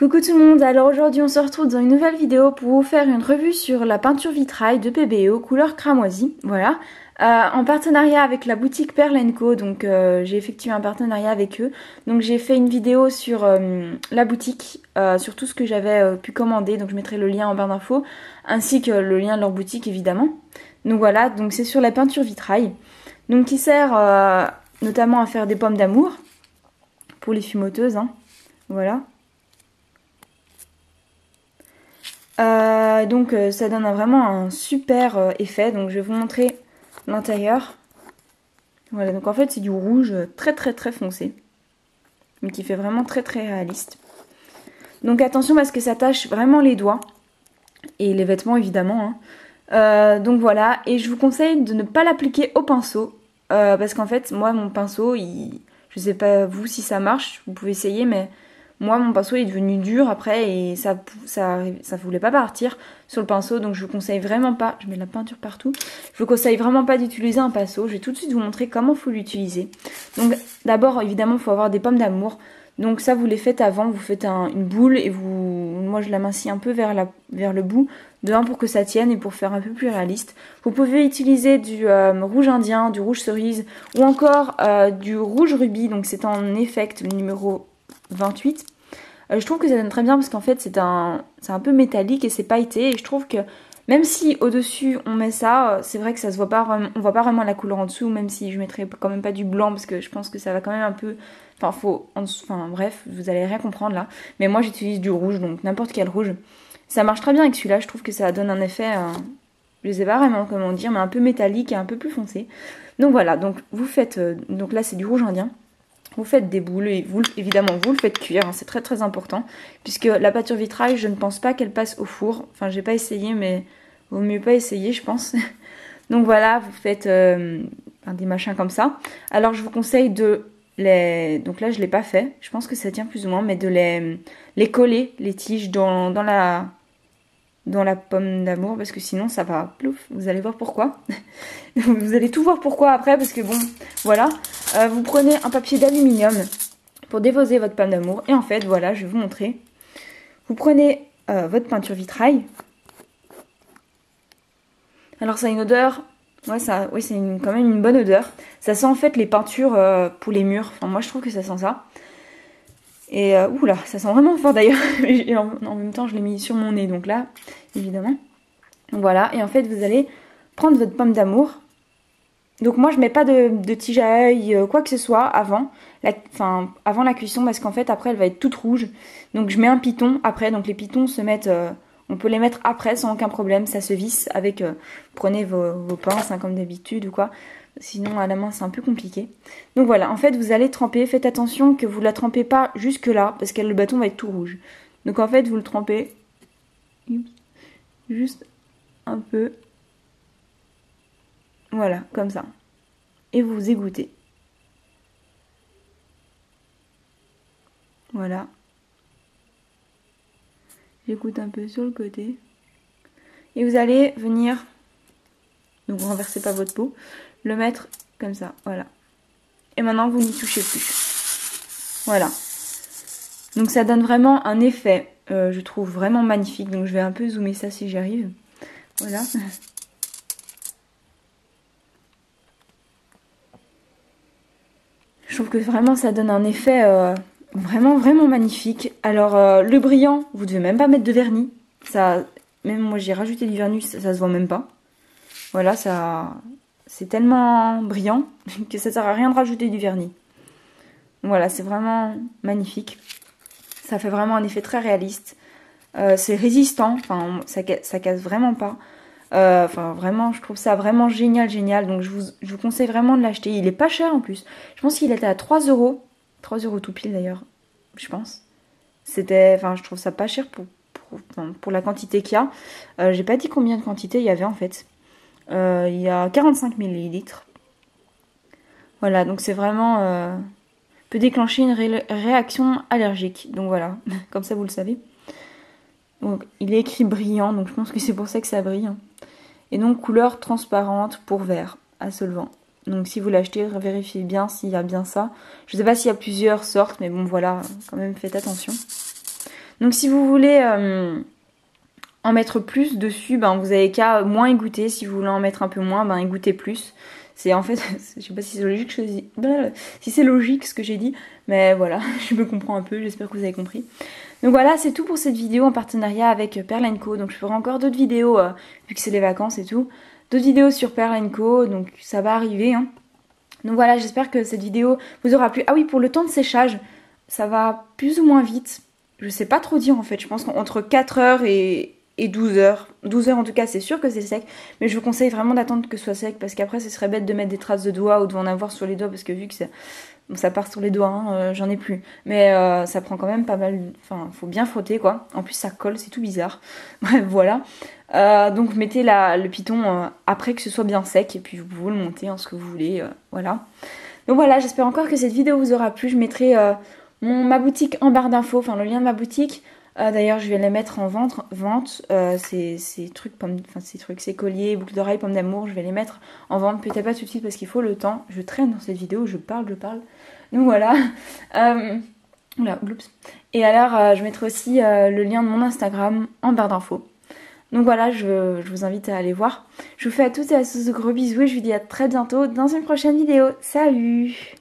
Coucou tout le monde, alors aujourd'hui on se retrouve dans une nouvelle vidéo pour vous faire une revue sur la peinture vitrail de PBO couleur cramoisi, voilà, en partenariat avec la boutique Perle & Co, donc j'ai effectué un partenariat avec eux, donc j'ai fait une vidéo sur la boutique, sur tout ce que j'avais pu commander, donc je mettrai le lien en barre d'infos, ainsi que le lien de leur boutique évidemment, donc voilà, donc c'est sur la peinture vitrail, donc qui sert notamment à faire des pommes d'amour, pour les fumoteuses, hein, voilà. Donc ça donne vraiment un super effet, donc je vais vous montrer l'intérieur. Voilà, donc en fait c'est du rouge très foncé, mais qui fait vraiment très réaliste. Donc attention parce que ça tache vraiment les doigts, et les vêtements évidemment, hein. Donc voilà, et je vous conseille de ne pas l'appliquer au pinceau, parce qu'en fait moi mon pinceau, je sais pas vous si ça marche, vous pouvez essayer, mais... Moi, mon pinceau est devenu dur après et ça voulait pas partir sur le pinceau. Donc, je vous conseille vraiment pas, je mets de la peinture partout, je vous conseille vraiment pas d'utiliser un pinceau. Je vais tout de suite vous montrer comment il faut l'utiliser. Donc, d'abord, évidemment, il faut avoir des pommes d'amour. Donc, ça, vous les faites avant, vous faites une boule et moi, je l'amincis un peu vers le bout. De 1 pour que ça tienne et pour faire un peu plus réaliste. Vous pouvez utiliser du rouge indien, du rouge cerise ou encore du rouge rubis. Donc, c'est en effect le numéro 28. Je trouve que ça donne très bien parce qu'en fait c'est un peu métallique et c'est pailleté, et je trouve que même si au dessus on met ça, c'est vrai que ça se voit pas vraiment, on voit pas vraiment la couleur en dessous, même si je mettrais quand même pas du blanc parce que je pense que ça va quand même un peu, bref, vous allez rien comprendre là, mais moi j'utilise du rouge, donc n'importe quel rouge. Ça marche très bien avec celui-là, je trouve que ça donne un effet, je sais pas vraiment comment dire, mais un peu métallique et un peu plus foncé. Donc voilà, donc vous faites, donc là c'est du rouge indien. Vous faites des boules et évidemment vous le faites cuire, hein, c'est très important. Puisque la peinture vitrail, je ne pense pas qu'elle passe au four. Enfin, j'ai pas essayé, mais vaut mieux pas essayer, je pense. Donc voilà, vous faites des machins comme ça. Alors je vous conseille de les... Donc là, je l'ai pas fait. Je pense que ça tient plus ou moins, mais de les coller, les tiges, dans la pomme d'amour, parce que sinon ça va plouf, vous allez voir pourquoi. Vous allez tout voir pourquoi après, parce que bon, voilà. Vous prenez un papier d'aluminium pour déposer votre pomme d'amour, et en fait, voilà, je vais vous montrer. Vous prenez votre peinture vitrail. Alors ça a une odeur, ouais, c'est quand même une bonne odeur. Ça sent en fait les peintures pour les murs, enfin moi je trouve que ça sent ça. Et oula, ça sent vraiment fort d'ailleurs. Et en même temps, je l'ai mis sur mon nez, donc là, évidemment. Voilà, et en fait, vous allez prendre votre pomme d'amour. Donc moi, je mets pas de tige à œil, quoi que ce soit, avant la cuisson, parce qu'en fait, après, elle va être toute rouge. Donc je mets un piton après, donc les pitons se mettent... on peut les mettre après sans aucun problème, ça se visse avec... prenez vos pinces, hein, comme d'habitude ou quoi. Sinon à la main c'est un peu compliqué. Donc voilà, en fait vous allez tremper, faites attention que vous ne la trempez pas jusque là, parce que le bâton va être tout rouge. Donc en fait vous le trempez juste un peu. Voilà, comme ça. Et vous égouttez. Voilà. J'égoutte un peu sur le côté. Et vous allez venir, donc renversez pas votre pot, le mettre comme ça, voilà. Et maintenant vous n'y touchez plus. Voilà. Donc ça donne vraiment un effet, je trouve vraiment magnifique. Donc je vais un peu zoomer ça si j'y arrive. Voilà. Je trouve que vraiment ça donne un effet vraiment magnifique. Alors le brillant, vous devez même pas mettre de vernis. Ça, même moi j'ai rajouté du vernis, ça se voit même pas. Voilà, ça, c'est tellement brillant que ça sert à rien de rajouter du vernis. Voilà, c'est vraiment magnifique. Ça fait vraiment un effet très réaliste. C'est résistant, enfin ça casse vraiment pas. Enfin vraiment, je trouve ça vraiment génial. Donc je vous conseille vraiment de l'acheter. Il est pas cher en plus. Je pense qu'il était à 3 €. 3 € tout pile d'ailleurs, je pense. Enfin je trouve ça pas cher pour la quantité qu'il y a. J'ai pas dit combien de quantité il y avait en fait. Il y a 45 ml. Voilà, donc c'est vraiment... peut déclencher une réaction allergique. Donc voilà, comme ça vous le savez. Donc il est écrit brillant, donc je pense que c'est pour ça que ça brille. Et donc couleur transparente pour vert à solvant. Donc si vous l'achetez, vérifiez bien s'il y a bien ça. Je sais pas s'il y a plusieurs sortes, mais bon voilà, quand même faites attention. Donc si vous voulez en mettre plus dessus, ben, vous avez qu'à moins égoutter. Si vous voulez en mettre un peu moins, ben, égouttez plus. C'est en fait, je sais pas si c'est logique, si c'est logique ce que j'ai dit, mais voilà, je me comprends un peu, j'espère que vous avez compris. Donc voilà, c'est tout pour cette vidéo en partenariat avec Pearl & Co. Donc je ferai encore d'autres vidéos, vu que c'est les vacances et tout. D'autres vidéos sur Pearl & Co. Donc ça va arriver. Hein. Donc voilà, j'espère que cette vidéo vous aura plu. Ah oui, pour le temps de séchage, ça va plus ou moins vite. Je sais pas trop dire en fait. Je pense qu'entre 4 heures et 12 heures. 12 heures en tout cas, c'est sûr que c'est sec. Mais je vous conseille vraiment d'attendre que ce soit sec. Parce qu'après, ce serait bête de mettre des traces de doigts ou de en avoir sur les doigts. Parce que vu que ça part sur les doigts, hein, j'en ai plus. Mais ça prend quand même pas mal. Enfin, faut bien frotter quoi. En plus, ça colle, c'est tout bizarre. Bref, voilà. Donc, mettez le piton après que ce soit bien sec. Et puis, vous pouvez le monter en ce que vous voulez. Voilà. Donc, voilà, j'espère encore que cette vidéo vous aura plu. Je mettrai ma boutique en barre d'infos. Enfin, le lien de ma boutique. D'ailleurs, je vais les mettre en vente. Ces trucs, ces colliers, boucles d'oreilles, pommes d'amour, je vais les mettre en vente. Peut-être pas tout de suite parce qu'il faut le temps. Je traîne dans cette vidéo, je parle. Donc voilà. Oula, oups. Et alors, je mettrai aussi le lien de mon Instagram en barre d'infos. Donc voilà, je vous invite à aller voir. Je vous fais à toutes et à tous de gros bisous et je vous dis à très bientôt dans une prochaine vidéo. Salut!